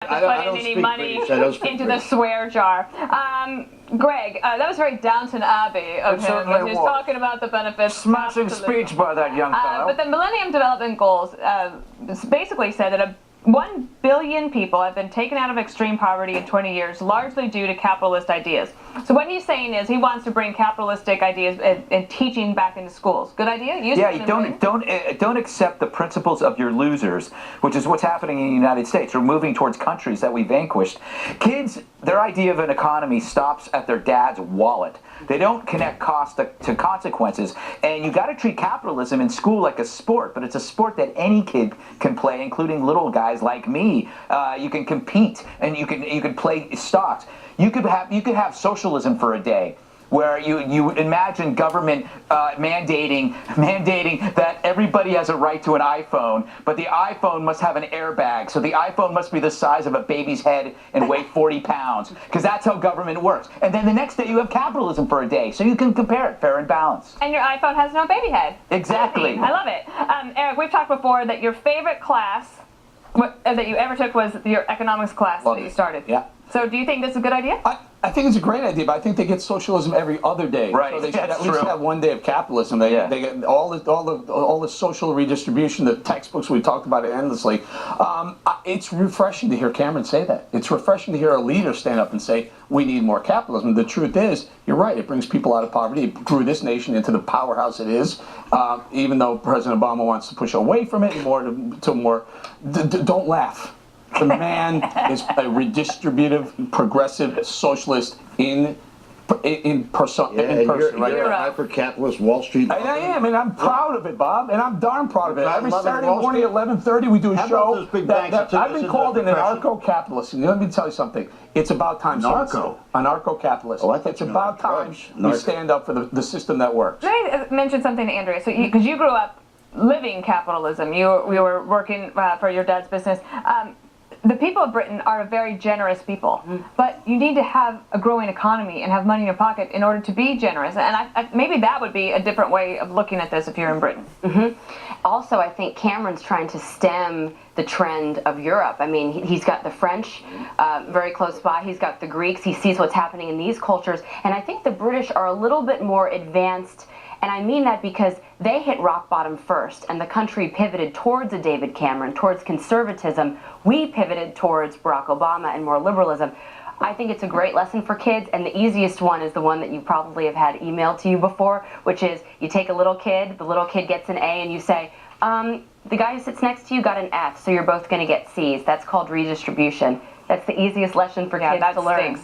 Putting any money into the swear jar. Greg, that was very Downton Abbey of him. He was talking about the benefits. Smashing speech by that young fellow. But the Millennium Development Goals basically said that 1 billion people have been taken out of extreme poverty in 20 years, largely due to capitalist ideas. So what he's saying is he wants to bring capitalistic ideas and teaching back into schools. Good idea? Yeah, don't accept the principles of your losers, which is what's happening in the United States. We're moving towards countries that we vanquished. Kids, their idea of an economy stops at their dad's wallet. They don't connect cost to consequences. And you got to treat capitalism in school like a sport, but it's a sport that any kid can play, including little guys like me. You can compete and you can play stocks. You could have socialism for a day, where you imagine government mandating that everybody has a right to an iPhone, but the iPhone must have an airbag, so the iPhone must be the size of a baby's head and weigh 40 pounds, because that's how government works. And then the next day you have capitalism for a day, so you can compare it, fair and balanced. And your iPhone has no baby head. Exactly. I love it. Eric, we've talked before that your favorite class that you ever took was your economics class that you started. Yeah. So do you think this is a good idea? I think it's a great idea, but I think they get socialism every other day. Right. So they should at least have one day of capitalism. They get all the social redistribution, the textbooks we talked about it endlessly. It's refreshing to hear Cameron say that. It's refreshing to hear a leader stand up and say we need more capitalism. The truth is, you're right. It brings people out of poverty. It grew this nation into the powerhouse it is. Even though President Obama wants to push away from it more to more. Don't laugh. The man is a redistributive, progressive socialist in person. You're a hyper-capitalist Wall Street. I am, and I'm proud of it, Bob, and I'm darn proud of it. Every Saturday morning at 11:30, we do a show. I've been called an anarcho-capitalist, and let me tell you something. It's about time. Anarcho-capitalist. Oh, it's about time we stand up for the system that works. Can I mention something to Andrea? So, because you grew up living capitalism, you were working for your dad's business. The people of Britain are a very generous people, but you need to have a growing economy and have money in your pocket in order to be generous. And maybe that would be a different way of looking at this if you're in Britain. Also, I think Cameron's trying to stem the trend of Europe. I mean, he's got the French very close by. He's got the Greeks. He sees what's happening in these cultures. And I think the British are a little bit more advanced. And I mean that because they hit rock bottom first, and the country pivoted towards a David Cameron, towards conservatism. We pivoted towards Barack Obama and more liberalism. I think it's a great lesson for kids, and the easiest one is the one that you probably have had emailed to you before, which is you take a little kid, the little kid gets an A, and you say, the guy who sits next to you got an F, so you're both going to get C's. That's called redistribution. That's the easiest lesson for kids to learn.